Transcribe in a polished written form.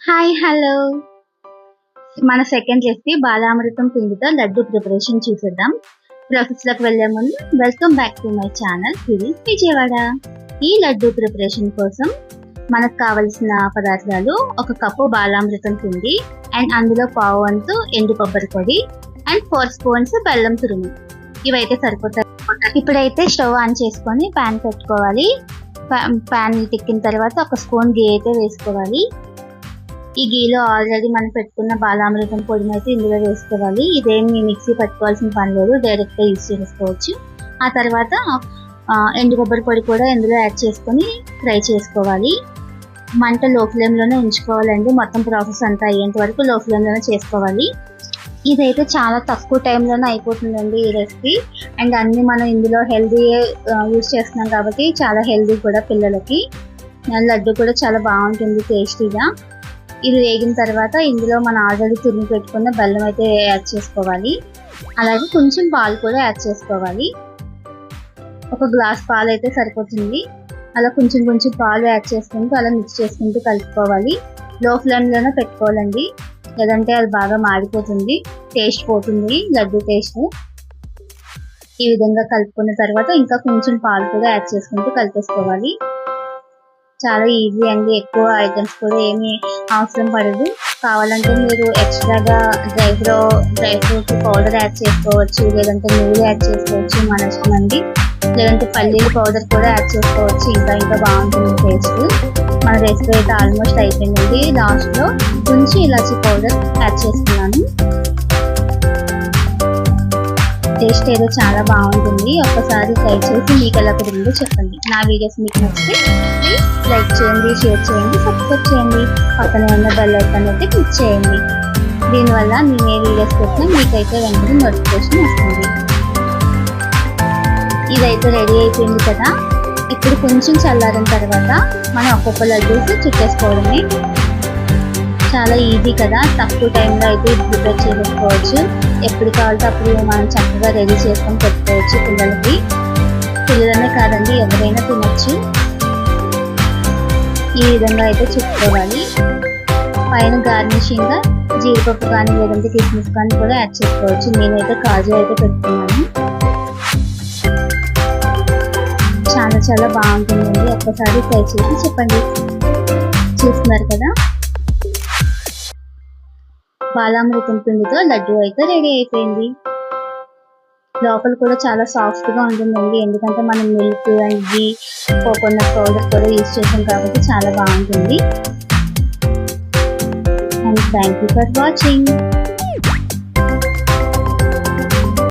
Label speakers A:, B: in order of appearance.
A: Hi hello మన second recipe Balamrutham పిండితో laddu preparation చూసేద్దాం. ప్రాసెస్లోకి వెళ్ళే ముందు welcome back to my channel series Vijayawada. ఈ లడ్డు ప్రిపరేషన్ కోసం మనకు కావలసిన పదార్థాలు: ఒక కప్పు బాలామృతం పిండి అండ్ అందులో పావు వంతు ఎండు కొబ్బరి పొడి అండ్ 4 స్పూన్స్ బెల్లం తురుము. ఇవైతే సరిపోతాయి. ఇప్పుడైతే స్టవ్ ఆన్ చేసుకొని ప్యాన్ పెట్టుకోవాలి. ప్యాన్ తిక్కిన తర్వాత ఒక స్పూన్ గీ అయితే వేసుకోవాలి. ఈ గీలో ఆల్రెడీ మనం పెట్టుకున్న బాలామృతం పొడిని అయితే ఇందులో వేసుకోవాలి. ఇదేమి మిక్సీ పట్టుకోవాల్సిన పని లేదు, డైరెక్ట్గా యూజ్ చేసుకోవచ్చు. ఆ తర్వాత ఎండు కొబ్బరి పొడి కూడా ఇందులో యాడ్ చేసుకొని ఫ్రై చేసుకోవాలి. మంట లో ఫ్లేమ్లోనే ఉంచుకోవాలండి. మొత్తం ప్రాసెస్ అంతా అయ్యేంత వరకు లో ఫ్లేమ్లోనే చేసుకోవాలి. ఇదైతే చాలా తక్కువ టైంలోనే అయిపోతుందండి ఈ రెసిపీ. అండ్ అన్నీ మనం ఇందులో హెల్దీ యూజ్ చేస్తున్నాం కాబట్టి చాలా హెల్దీ కూడా పిల్లలకి. లడ్డు కూడా చాలా బాగుంటుంది టేస్టీగా. ఇది వేగిన తర్వాత ఇందులో మనం ఆల్రెడీ తురిమి పెట్టుకున్న బెల్లం అయితే యాడ్ చేసుకోవాలి. అలాగే కొంచెం పాలు కూడా యాడ్ చేసుకోవాలి. ఒక గ్లాస్ పాలు అయితే సరిపోతుంది. అలా కొంచెం కొంచెం పాలు యాడ్ చేసుకుంటూ అలా మిక్స్ చేసుకుంటూ కలుపుకోవాలి. లో ఫ్లేమ్లోనే పెట్టుకోవాలండి, లేదంటే అది బాగా మాడిపోతుంది, టేస్ట్ పోతుంది లడ్డు టేస్ట్. ఈ విధంగా కలుపుకున్న తర్వాత ఇంకా కొంచెం పాలు కూడా యాడ్ చేసుకుంటూ కలిపేసుకోవాలి. చాలా ఈజీ అండి, ఎక్కువ ఐటమ్స్ కూడా ఏమీ అవసరం పడదు. కావాలంటే మీరు ఎక్స్ట్రాగా డ్రై ఫ్రూట్స్ పౌడర్ యాడ్ చేసుకోవచ్చు, లేదంటే నువ్వులు యాడ్ చేసుకోవచ్చు, మన ఇష్టం అండి. లేదంటే పల్లీల పౌడర్ కూడా యాడ్ చేసుకోవచ్చు, ఇంకా బాగుంటుంది టేస్ట్. మన రెసిపీ అయితే ఆల్మోస్ట్ అయిపోయిందండి. లాస్ట్లో కొంచెం ఇలాచీ పౌడర్ యాడ్ చేసుకున్నాను. టేస్ట్ ఏదో చాలా బాగుంటుంది. ఒక్కసారి ట్రై చేసి మీకు ఎలా కుదిరిందో చెప్పండి. నా వీడియోస్ మీకు నచ్చితే ప్లీజ్ లైక్ చేయండి, షేర్ చేయండి, సబ్స్క్రైబ్ చేయండి. పక్కనే ఉన్న బెల్ ఐకాన్ అయితే క్లిక్ చేయండి. దీనివల్ల నేను ఏ వీడియోస్ పెట్టినా మీకైతే వెంటనే నోటిఫికేషన్ వస్తుంది. ఇదైతే రెడీ అయిపోయింది కదా. ఇప్పుడు కొంచెం చల్లారిన తర్వాత మనం ఒక్కొక్క లడ్డూస్ చుట్టేసుకోవడమే. చాలా ఈజీ కదా, తక్కువ టైంలో అయితే ప్రిపేర్ చేసుకోవచ్చు. ఎప్పుడు కావాలంటే అప్పుడు మనం చక్కగా రెడీ చేసుకొని పెట్టుకోవచ్చు పిల్లలకి. పిల్లలనే కాదండి, ఎవరైనా తినచ్చు. ఈ విధంగా అయితే చుట్టుకోవాలి. పైన గార్నిషింగ్గా జీడిపప్పు కానీ లేదంటే కిస్మిస్ కానీ కూడా యాడ్ చేసుకోవచ్చు. నేనైతే కాజు అయితే పెట్టుకున్నాను. చాలా బాగుంటుందండి. ఒక్కసారి ట్రై చేసి చెప్పండి. చూస్తున్నారు కదా, బాలామృతం పిండితో లడ్డు అయితే రెడీ అయిపోయింది. లోపల కూడా చాలా సాఫ్ట్గా ఉంటుందండి, ఎందుకంటే మనం milk and ghee, coconut powder కూడా యూజ్ చేసాం కాబట్టి చాలా బాగుంటుంది. And thank you for watching.